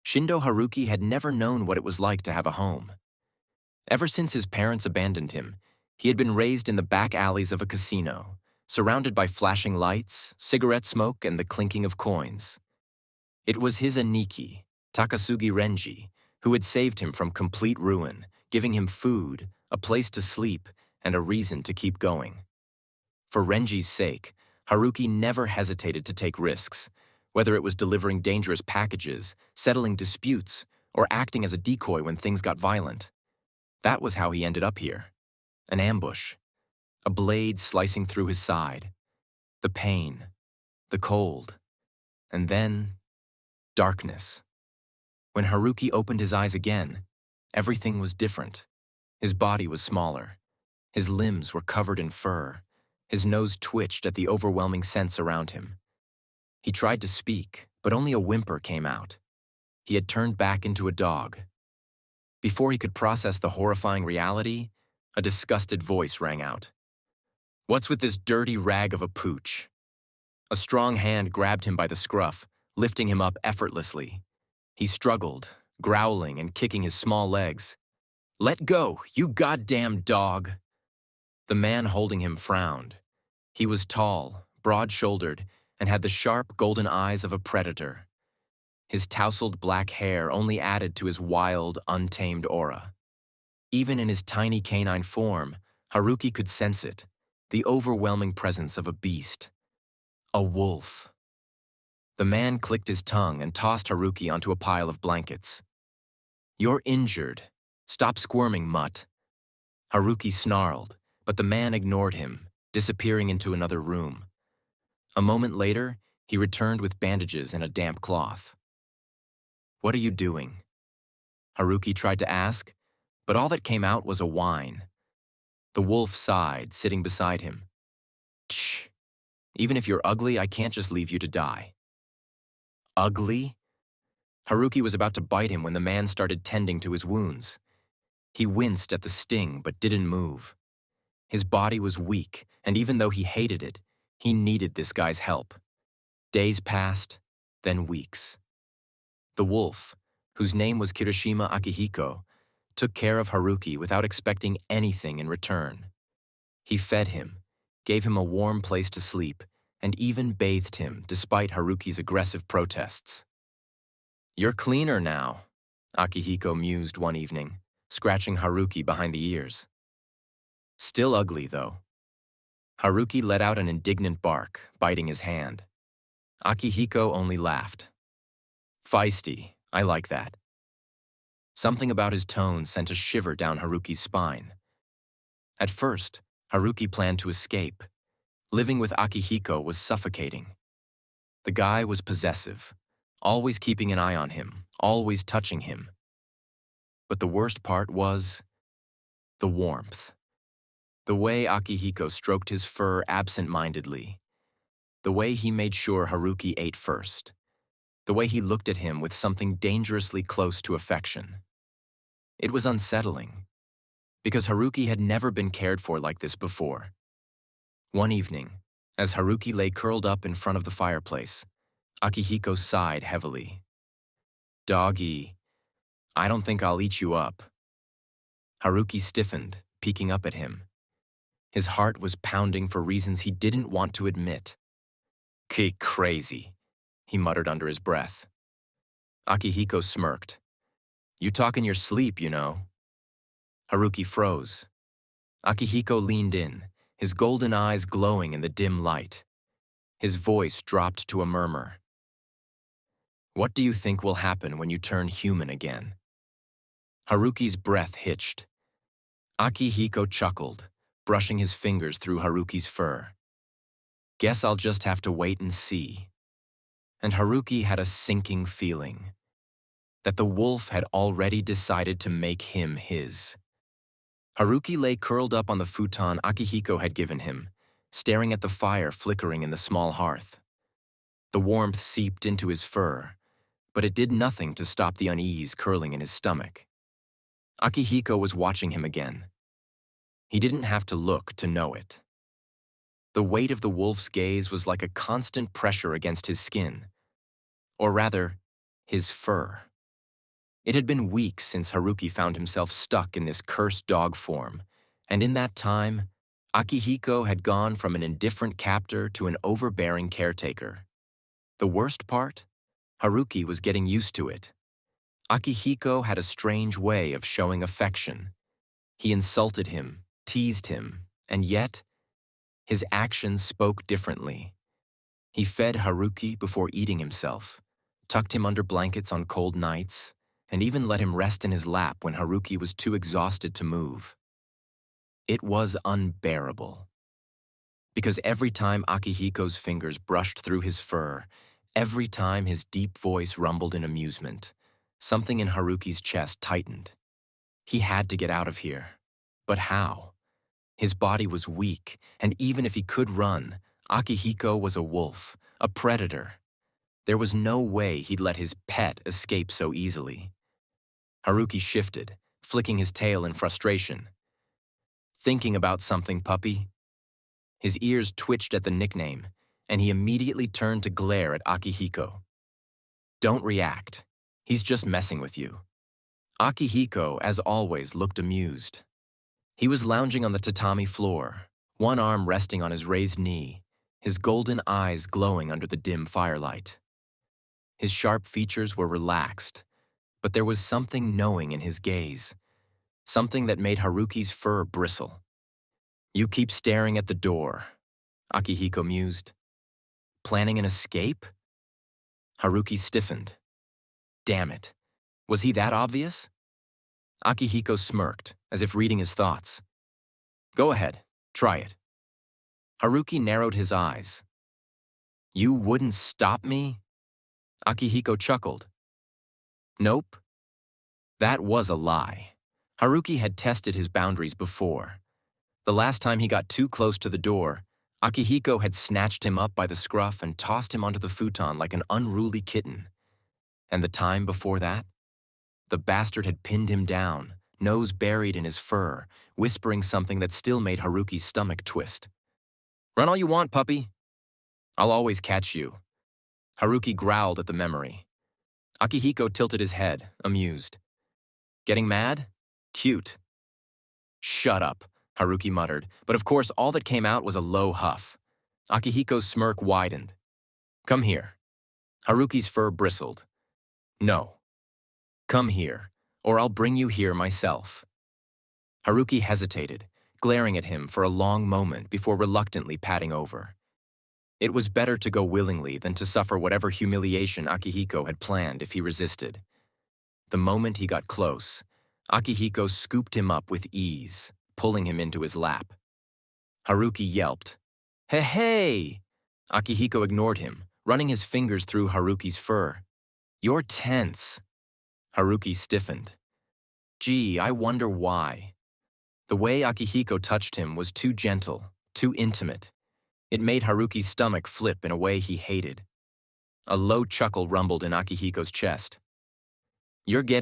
Shindo Haruki had never known what it was like to have a home. Ever since his parents abandoned him, he had been raised in the back alleys of a casino, surrounded by flashing lights, cigarette smoke, and the clinking of coins. It was his aniki, Takasugi Renji, who had saved him from complete ruin, giving him food, a place to sleep, and a reason to keep going. For Renji's sake, Haruki never hesitated to take risks, whether it was delivering dangerous packages, settling disputes, or acting as a decoy when things got violent. That was how he ended up here. An ambush. A blade slicing through his side. The pain. The cold. And then, darkness. When Haruki opened his eyes again, everything was different. His body was smaller. His limbs were covered in fur. His nose twitched at the overwhelming sense around him. He tried to speak, but only a whimper came out. He had turned back into a dog. Before he could process the horrifying reality, a disgusted voice rang out. "What's with this dirty rag of a pooch?" A strong hand grabbed him by the scruff, lifting him up effortlessly. He struggled, growling and kicking his small legs. "Let go, you goddamn dog!" The man holding him frowned. He was tall, broad-shouldered, and had the sharp golden eyes of a predator. His tousled black hair only added to his wild, untamed aura. Even in his tiny canine form, Haruki could sense it, the overwhelming presence of a beast. A wolf. The man clicked his tongue and tossed Haruki onto a pile of blankets. "You're injured. Stop squirming, mutt." Haruki snarled, but the man ignored him, disappearing into another room. A moment later, he returned with bandages and a damp cloth. "What are you doing?" Haruki tried to ask, but all that came out was a whine. The wolf sighed, sitting beside him. "Tch, even if you're ugly, I can't just leave you to die." Ugly? Haruki was about to bite him when the man started tending to his wounds. He winced at the sting but didn't move. His body was weak, and even though he hated it, he needed this guy's help. Days passed, then weeks. The wolf, whose name was Kirishima Akihiko, took care of Haruki without expecting anything in return. He fed him, gave him a warm place to sleep, and even bathed him despite Haruki's aggressive protests. "You're cleaner now," Akihiko mused one evening, scratching Haruki behind the ears. "Still ugly, though." Haruki let out an indignant bark, biting his hand. Akihiko only laughed. "Feisty, I like that." Something about his tone sent a shiver down Haruki's spine. At first, Haruki planned to escape. Living with Akihiko was suffocating. The guy was possessive, always keeping an eye on him, always touching him. But the worst part was the warmth. The way Akihiko stroked his fur absent-mindedly. The way he made sure Haruki ate first. The way he looked at him with something dangerously close to affection. It was unsettling, because Haruki had never been cared for like this before. One evening, as Haruki lay curled up in front of the fireplace, Akihiko sighed heavily. "Doggy, I don't think I'll eat you up." Haruki stiffened, peeking up at him. His heart was pounding for reasons he didn't want to admit. Crazy," he muttered under his breath. Akihiko smirked. "You talk in your sleep, you know." Haruki froze. Akihiko leaned in, his golden eyes glowing in the dim light. His voice dropped to a murmur. "What do you think will happen when you turn human again?" Haruki's breath hitched. Akihiko chuckled, brushing his fingers through Haruki's fur. "Guess I'll just have to wait and see." And Haruki had a sinking feeling that the wolf had already decided to make him his. Haruki lay curled up on the futon Akihiko had given him, staring at the fire flickering in the small hearth. The warmth seeped into his fur, but it did nothing to stop the unease curling in his stomach. Akihiko was watching him again. He didn't have to look to know it. The weight of the wolf's gaze was like a constant pressure against his skin, or rather, his fur. It had been weeks since Haruki found himself stuck in this cursed dog form, and in that time, Akihiko had gone from an indifferent captor to an overbearing caretaker. The worst part? Haruki was getting used to it. Akihiko had a strange way of showing affection. He insulted him, teased him, and yet, his actions spoke differently. He fed Haruki before eating himself, tucked him under blankets on cold nights, and even let him rest in his lap when Haruki was too exhausted to move. It was unbearable. Because every time Akihiko's fingers brushed through his fur, every time his deep voice rumbled in amusement, something in Haruki's chest tightened. He had to get out of here. But how? His body was weak, and even if he could run, Akihiko was a wolf, a predator. There was no way he'd let his pet escape so easily. Haruki shifted, flicking his tail in frustration. Thinking about something, puppy? His ears twitched at the nickname, and he immediately turned to glare at Akihiko. Don't react. He's just messing with you. Akihiko, as always, looked amused. He was lounging on the tatami floor, one arm resting on his raised knee, his golden eyes glowing under the dim firelight. His sharp features were relaxed, but there was something knowing in his gaze, something that made Haruki's fur bristle. You keep staring at the door, Akihiko mused. Planning an escape? Haruki stiffened. Damn it. Was he that obvious? Akihiko smirked, as if reading his thoughts. Go ahead, try it. Haruki narrowed his eyes. You wouldn't stop me? Akihiko chuckled. Nope. That was a lie. Haruki had tested his boundaries before. The last time he got too close to the door, Akihiko had snatched him up by the scruff and tossed him onto the futon like an unruly kitten. And the time before that? The bastard had pinned him down, nose buried in his fur, whispering something that still made Haruki's stomach twist. Run all you want, puppy. I'll always catch you. Haruki growled at the memory. Akihiko tilted his head, amused. Getting mad? Cute. Shut up, Haruki muttered, but of course all that came out was a low huff. Akihiko's smirk widened. Come here. Haruki's fur bristled. No. Come here, or I'll bring you here myself. Haruki hesitated, glaring at him for a long moment before reluctantly padding over. It was better to go willingly than to suffer whatever humiliation Akihiko had planned if he resisted. The moment he got close, Akihiko scooped him up with ease, pulling him into his lap. Haruki yelped. Hey, hey! Akihiko ignored him, running his fingers through Haruki's fur. You're tense. Haruki stiffened. Gee, I wonder why. The way Akihiko touched him was too gentle, too intimate. It made Haruki's stomach flip in a way he hated. A low chuckle rumbled in Akihiko's chest. You're getting